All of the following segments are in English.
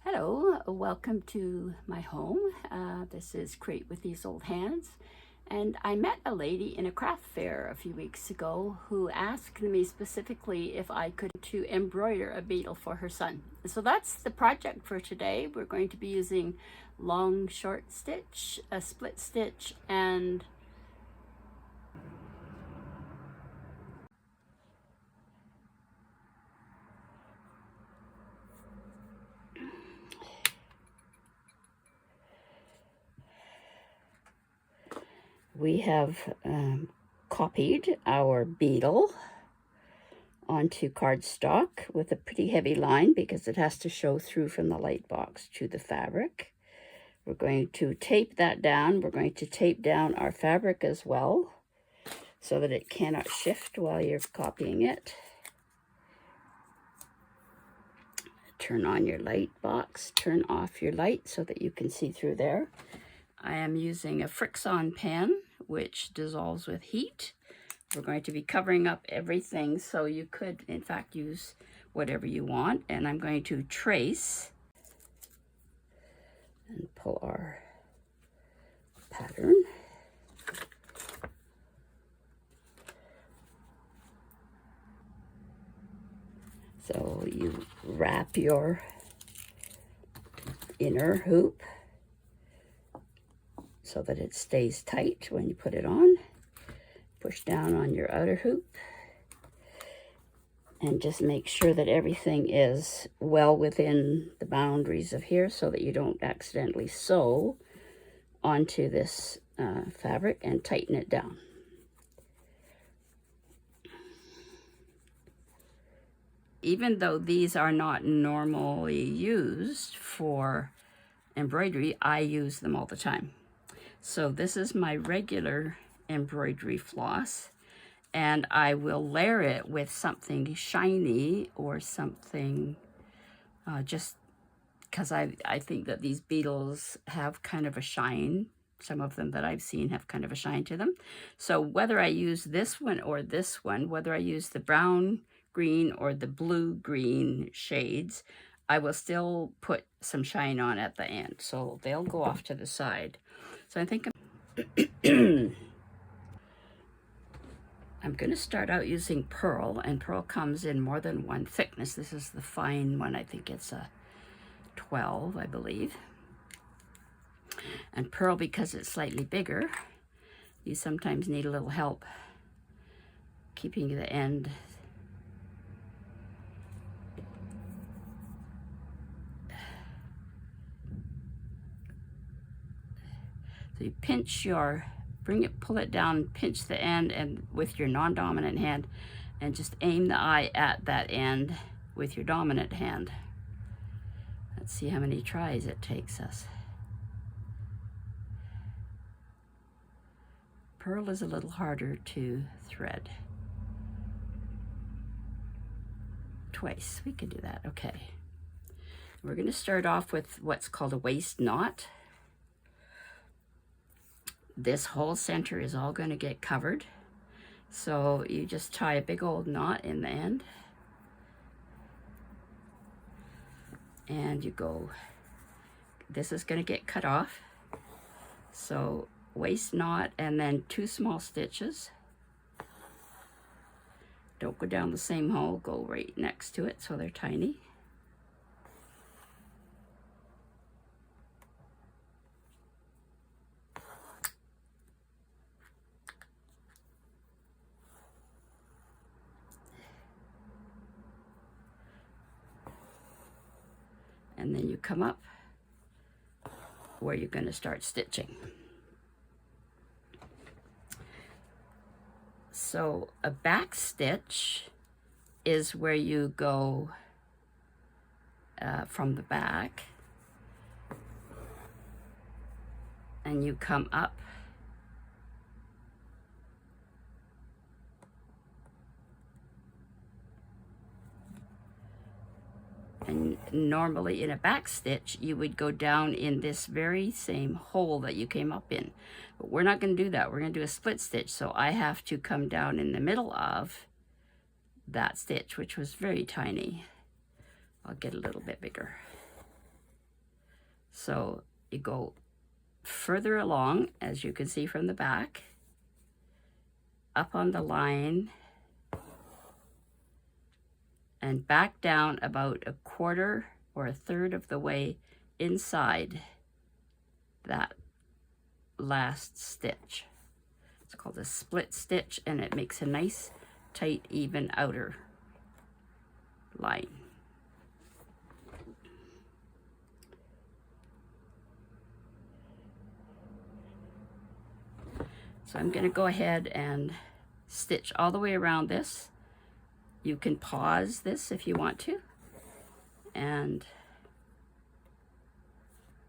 Hello, welcome to my home. This is Create with These Old Hands. And I met a lady in a craft fair a few weeks ago who asked me specifically if I could to embroider a beetle for her son. So that's the project for today. We're going to be using long short stitch, a split stitch, and we have copied our beetle onto cardstock with a pretty heavy line because it has to show through from the light box to the fabric. We're going to tape that down. We're going to tape down our fabric as well so that it cannot shift while you're copying it. Turn on your light box, turn off your light so that you can see through there. I am using a Friction pen, which dissolves with heat. We're going to be covering up everything, so you could, in fact, use whatever you want. And I'm going to trace and pull our pattern. So you wrap your inner hoop so that it stays tight when you put it on. Push down on your outer hoop and just make sure that everything is well within the boundaries of here so that you don't accidentally sew onto this fabric, and tighten it down. Even though these are not normally used for embroidery, I use them all the time. So this is my regular embroidery floss, and I will layer it with something shiny or something just because I think that these beetles have kind of a shine. Some of them that I've seen have kind of a shine to them. So whether I use this one or this one, whether I use the brown, green, or the blue-green shades, I will still put some shine on at the end. So they'll go off to the side. So I think I'm going to start out using pearl, and pearl comes in more than one thickness. This is the fine one. I think it's a 12, I believe. And pearl, because it's slightly bigger, you sometimes need a little help keeping the end so you pinch your pull it down, pinch the end and with your non-dominant hand, and just aim the eye at that end with your dominant hand. Let's see how many tries it takes us. Pearl is a little harder to thread. Twice, we can do that, okay. We're going to start off with what's called a waist knot. This whole center is all going to get covered. So you just tie a big old knot in the end. And you go, this is going to get cut off. So waist knot and then 2 small stitches. Don't go down the same hole, go right next to it so they're tiny. And then you come up where you're going to start stitching. So a back stitch is where you go from the back and you come up and normally in a back stitch you would go down in this very same hole that you came up in, but we're not going to do that. We're going to do a split stitch, so I have to come down in the middle of that stitch, which was very tiny. I'll get a little bit bigger. So you go further along, as you can see from the back, up on the line, and back down about a quarter or a third of the way inside that last stitch. It's called a split stitch, and it makes a nice, tight, even outer line. So I'm going to go ahead and stitch all the way around this. You can pause this if you want to and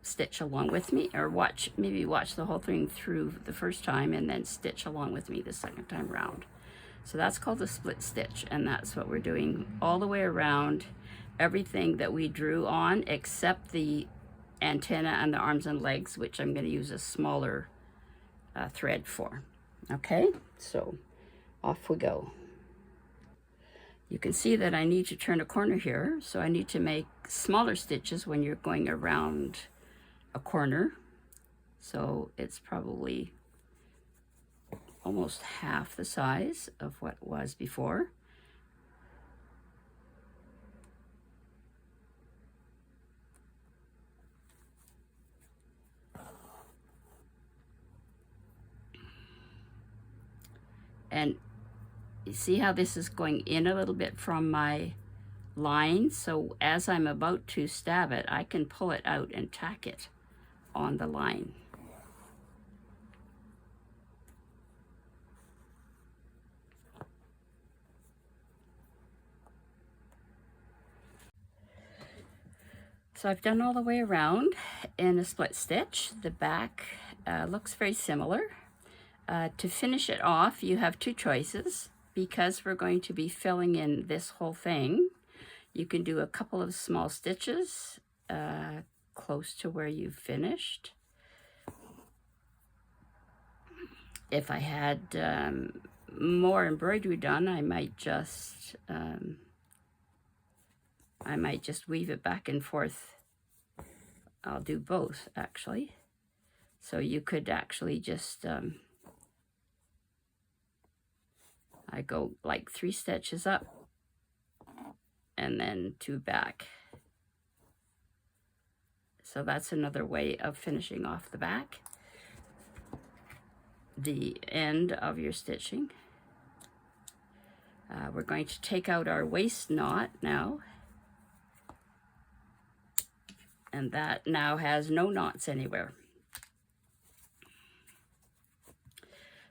stitch along with me, or maybe watch the whole thing through the first time and then stitch along with me the second time around. So that's called a split stitch, and that's what we're doing all the way around everything that we drew on except the antenna and the arms and legs, which I'm going to use a smaller thread for. Okay, so off we go. You can see that I need to turn a corner here, so I need to make smaller stitches when you're going around a corner. So it's probably almost half the size of what it was before. And you see how this is going in a little bit from my line, so as I'm about to stab it, I can pull it out and tack it on the line. So I've done all the way around in a split stitch. The back looks very similar. To finish it off, you have two choices. Because we're going to be filling in this whole thing, you can do a couple of small stitches close to where you finished. If I had more embroidery done, I might just weave it back and forth. I'll do both, actually. So you could actually just I go like 3 stitches up and then 2 back. So that's another way of finishing off the back, the end of your stitching. We're going to take out our waist knot now, and that now has no knots anywhere.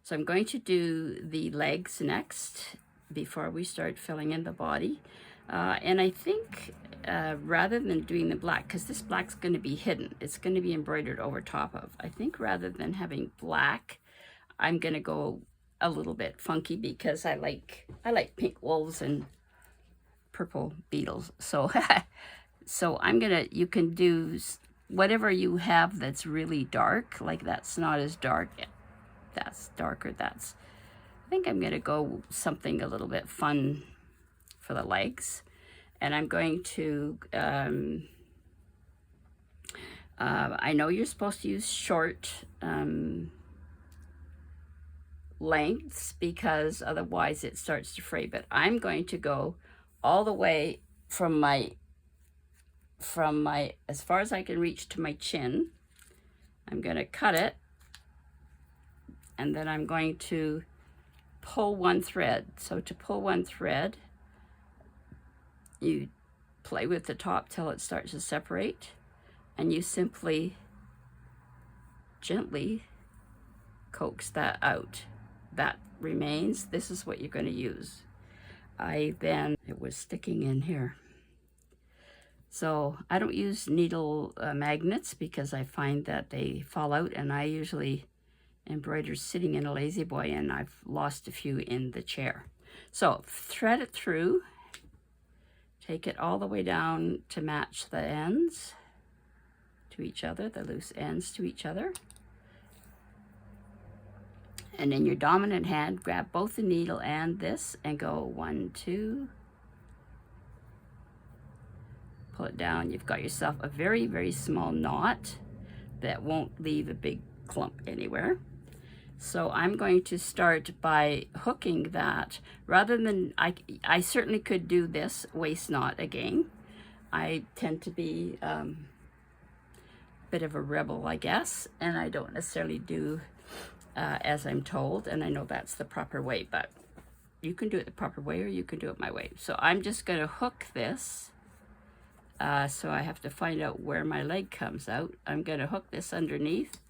So I'm going to do the legs next before we start filling in the body. And I think rather than doing the black, because this black's going to be hidden, it's going to be embroidered over top of. I think rather than having black, I'm going to go a little bit funky because I like pink wolves and purple beetles. So so I'm gonna, you can do whatever you have that's really dark, like that's not as dark. That's darker. I think I'm going to go something a little bit fun for the legs. And I'm going to, I know you're supposed to use short lengths because otherwise it starts to fray. But I'm going to go all the way from my, as far as I can reach to my chin. I'm going to cut it. And then I'm going to pull one thread. So to pull one thread, you play with the top till it starts to separate, and you simply gently coax that out. That remains. This is what you're going to use. It was sticking in here. So I don't use needle magnets because I find that they fall out, and I usually embroider sitting in a lazy boy, and I've lost a few in the chair. So thread it through, take it all the way down to match the ends to each other, the loose ends to each other. And in your dominant hand, grab both the needle and this and go 1, 2, pull it down. You've got yourself a very, very small knot that won't leave a big clump anywhere. So I'm going to start by hooking that, rather than, I certainly could do this waist knot again. I tend to be a bit of a rebel, I guess, and I don't necessarily do as I'm told, and I know that's the proper way, but you can do it the proper way or you can do it my way. So I'm just going to hook this. So I have to find out where my leg comes out. I'm going to hook this underneath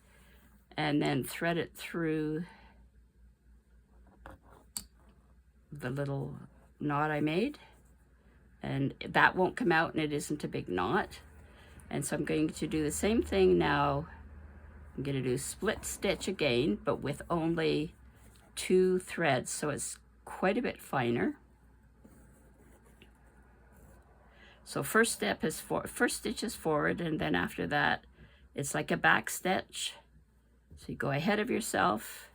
and then thread it through the little knot I made. And that won't come out, and it isn't a big knot. And so I'm going to do the same thing now. I'm going to do split stitch again, but with only 2 threads, so it's quite a bit finer. So first stitch is forward, and then after that it's like a back stitch. So you go ahead of yourself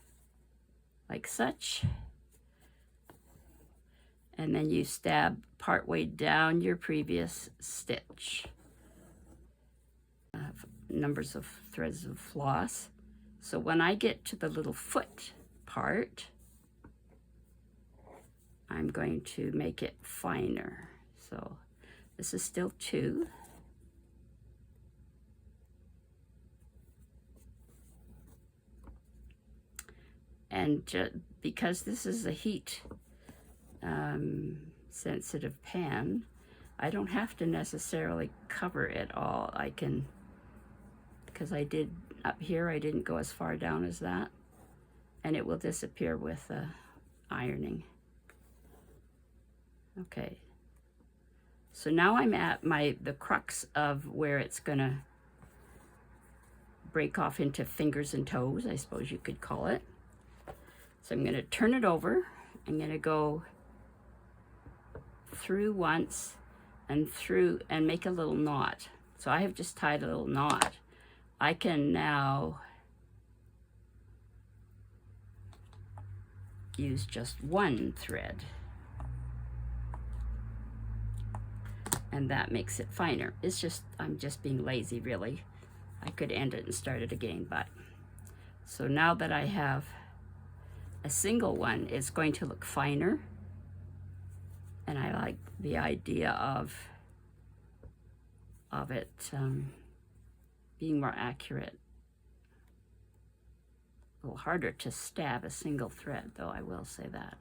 like such, and then you stab partway down your previous stitch. Numbers of threads of floss. So when I get to the little foot part, I'm going to make it finer. So this is still 2. And because this is a heat sensitive pan, I don't have to necessarily cover it all. I can, because I did up here, I didn't go as far down as that, and it will disappear with ironing. Okay, so now I'm at the crux of where it's gonna break off into fingers and toes, I suppose you could call it. So I'm gonna turn it over. I'm gonna go through once and through and make a little knot. So I have just tied a little knot. I can now use just 1 thread, and that makes it finer. It's just, I'm just being lazy, really. I could end it and start it again, but so now that I have a single one, it's going to look finer, and I like the idea of it being more accurate. A little harder to stab a single thread, though, I will say that.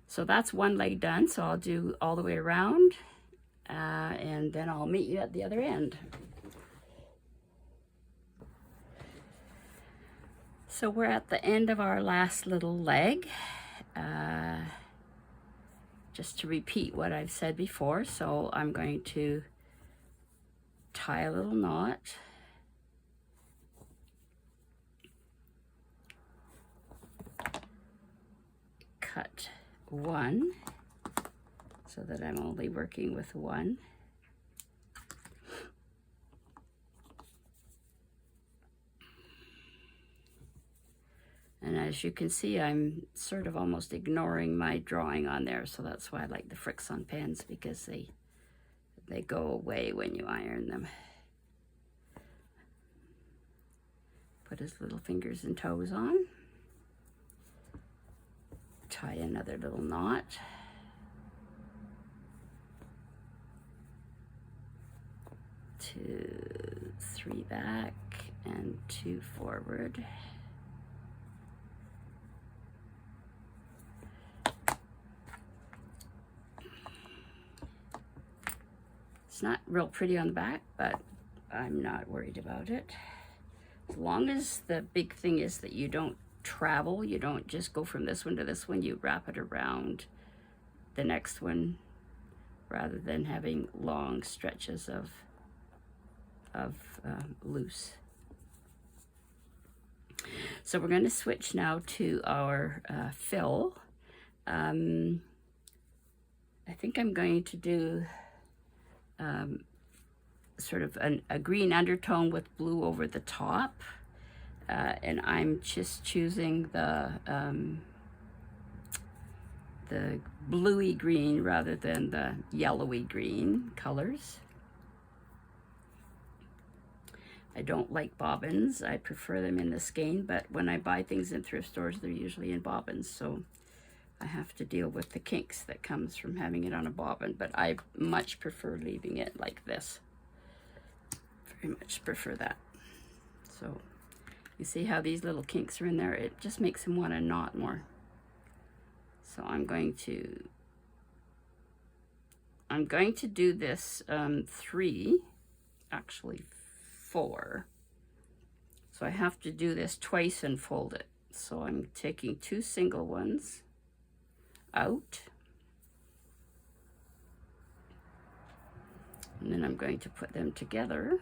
So that's one leg done, so I'll do all the way around, and then I'll meet you at the other end. So we're at the end of our last little leg. Just to repeat what I've said before, so I'm going to tie a little knot. Cut 1 so that I'm only working with 1. And as you can see, I'm sort of almost ignoring my drawing on there, so that's why I like the Frixion pens, because they go away when you iron them. Put his little fingers and toes on. Tie another little knot. Two, 3 back and 2 forward. It's not real pretty on the back, but I'm not worried about it. As long as the big thing is that you don't travel, you don't just go from this one to this one, you wrap it around the next one rather than having long stretches of loose. So we're going to switch now to our fill. I think I'm going to do sort of a green undertone with blue over the top. and I'm just choosing the bluey green rather than the yellowy green colors. I don't like bobbins. I prefer them in the skein, but when I buy things in thrift stores, they're usually in bobbins, so I have to deal with the kinks that comes from having it on a bobbin, but I much prefer leaving it like this. Very much prefer that. So you see how these little kinks are in there? It just makes them want to knot more. So I'm going to do this 3, actually 4. So I have to do this twice and fold it. So I'm taking 2 single ones out, and then I'm going to put them together.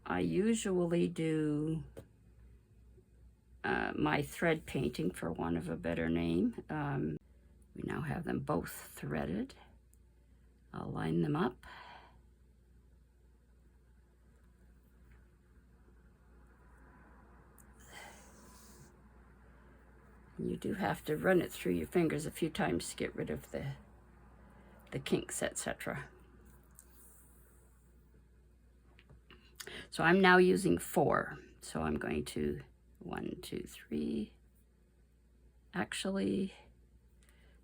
I usually do my thread painting, for want of a better name. We now have them both threaded. I'll line them up. You do have to run it through your fingers a few times to get rid of the kinks, etc. So I'm now using 4. So I'm going to 1, 2, 3. Actually,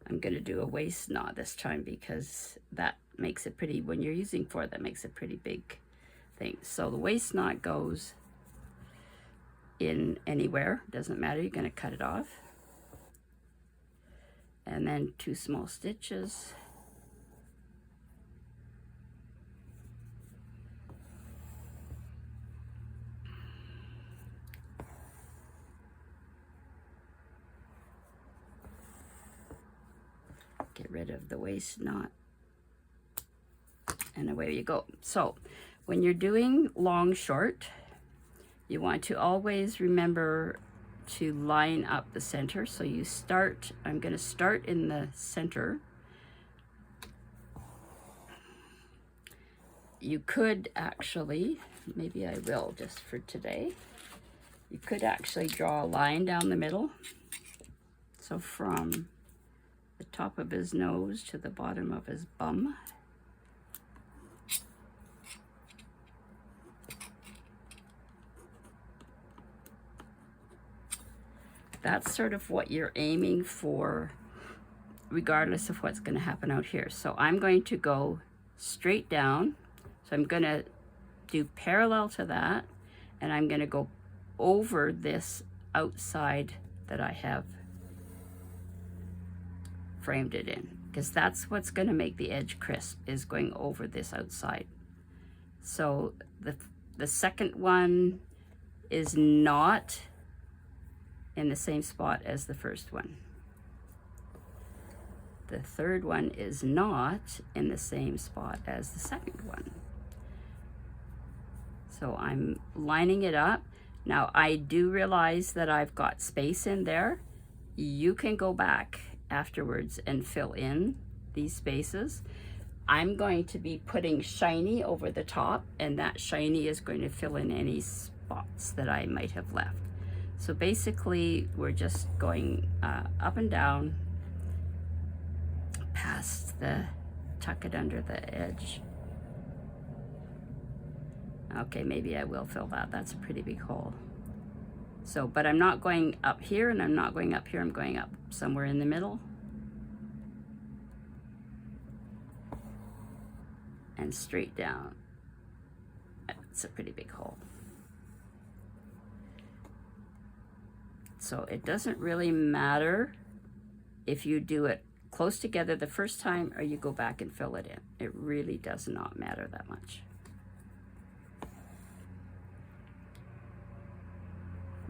I'm going to do a waist knot this time because that makes it pretty, when you're using 4, that makes a pretty big thing. So the waist knot goes in anywhere, doesn't matter, you're going to cut it off. And then 2 small stitches. Get rid of the waist knot. And away you go. So when you're doing long short, you want to always remember to line up the center. So you start, I'm going to start in the center. You could actually, maybe I will just for today, you could actually draw a line down the middle. So from the top of his nose to the bottom of his bum. That's sort of what you're aiming for, regardless of what's going to happen out here. So I'm going to go straight down. So I'm going to do parallel to that, and I'm going to go over this outside that I have framed it in, because that's what's going to make the edge crisp, is going over this outside. So the second one is not in the same spot as the first one. The third one is not in the same spot as the second one. So I'm lining it up. Now I do realize that I've got space in there. You can go back afterwards and fill in these spaces. I'm going to be putting shiny over the top, and that shiny is going to fill in any spots that I might have left. So basically, we're just going up and down past the, tuck it under the edge. Okay, maybe I will fill that. That's a pretty big hole. So, but I'm not going up here and I'm not going up here. I'm going up somewhere in the middle. And straight down. It's a pretty big hole. So it doesn't really matter if you do it close together the first time or you go back and fill it in. It really does not matter that much.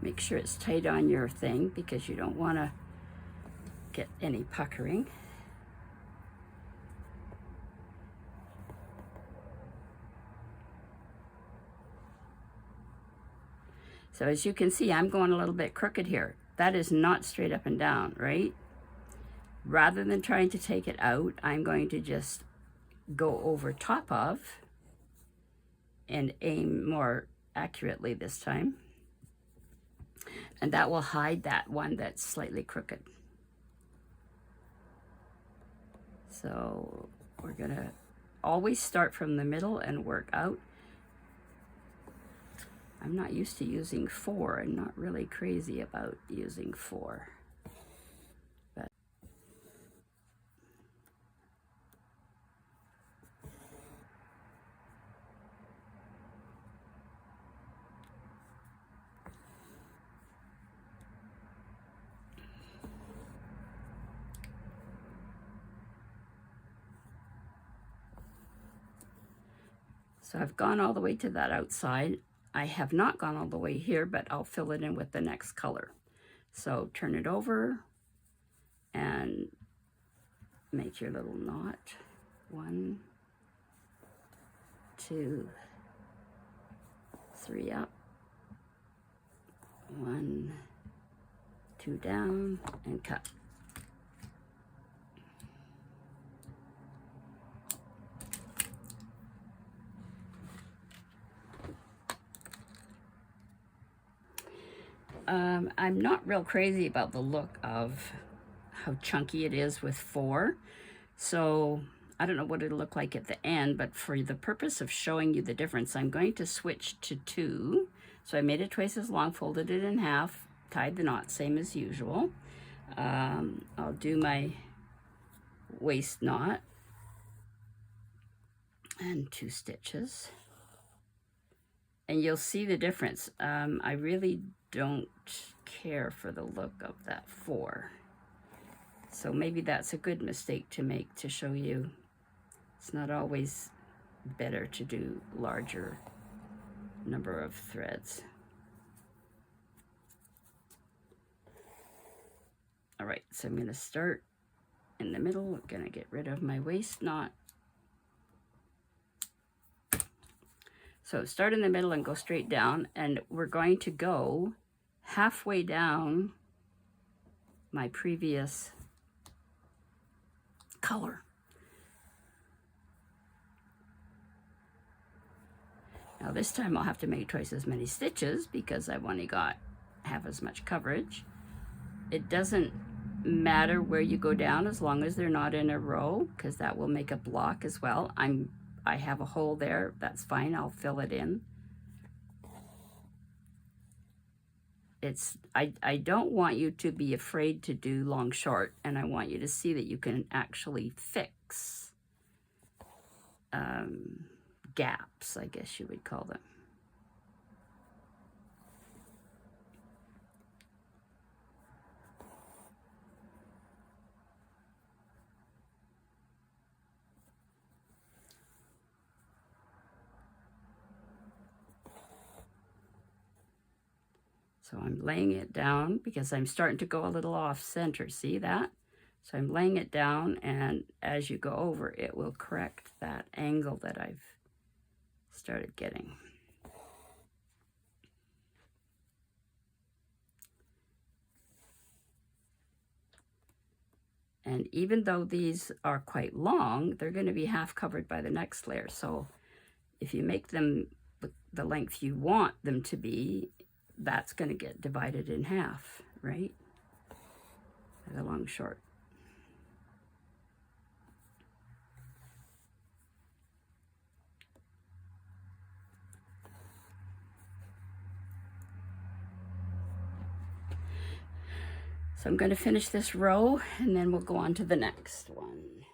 Make sure it's tight on your thing because you don't want to get any puckering. So as you can see, I'm going a little bit crooked here. That is not straight up and down, right? Rather than trying to take it out, I'm going to just go over top of and aim more accurately this time. And that will hide that one that's slightly crooked. So we're gonna always start from the middle and work out. I'm not used to using 4. I'm not really crazy about using 4. But so I've gone all the way to that outside. I have not gone all the way here, but I'll fill it in with the next color. So turn it over and make your little knot. 1, 2, 3 up. 1, 2 down, and cut. I'm not real crazy about the look of how chunky it is with 4. So I don't know what it'll look like at the end, but for the purpose of showing you the difference, I'm going to switch to 2. So I made it twice as long, folded it in half, tied the knot, same as usual. I'll do my waist knot and 2 stitches. And you'll see the difference. I really don't care for the look of that 4. So maybe that's a good mistake to make, to show you it's not always better to do larger number of threads. All right, so I'm gonna start in the middle. I'm gonna get rid of my waist knot. So start in the middle and go straight down, and we're going to go halfway down my previous color. Now this time I'll have to make twice as many stitches because I've only got half as much coverage. It doesn't matter where you go down as long as they're not in a row, because that will make a block as well. I have a hole there, that's fine, I'll fill it in. I don't want you to be afraid to do long short, and I want you to see that you can actually fix gaps, I guess you would call them. So I'm laying it down because I'm starting to go a little off center, see that? So I'm laying it down, and as you go over, it will correct that angle that I've started getting. And even though these are quite long, they're going to be half covered by the next layer. So if you make them the length you want them to be, that's going to get divided in half, right? The long short. So I'm going to finish this row, and then we'll go on to the next one.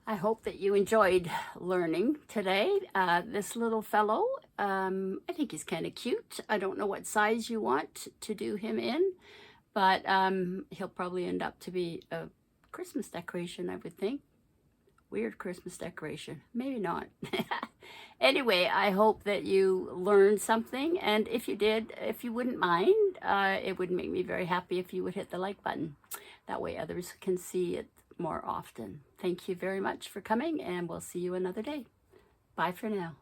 I hope that you enjoyed learning today. This little fellow, I think he's kind of cute. I don't know what size you want to do him in, but he'll probably end up to be a Christmas decoration, I would think. Weird Christmas decoration. Maybe not. Anyway, I hope that you learned something, and if you did, if you wouldn't mind, it would make me very happy if you would hit the like button. That way others can see it more often. Thank you very much for coming, and we'll see you another day. Bye for now.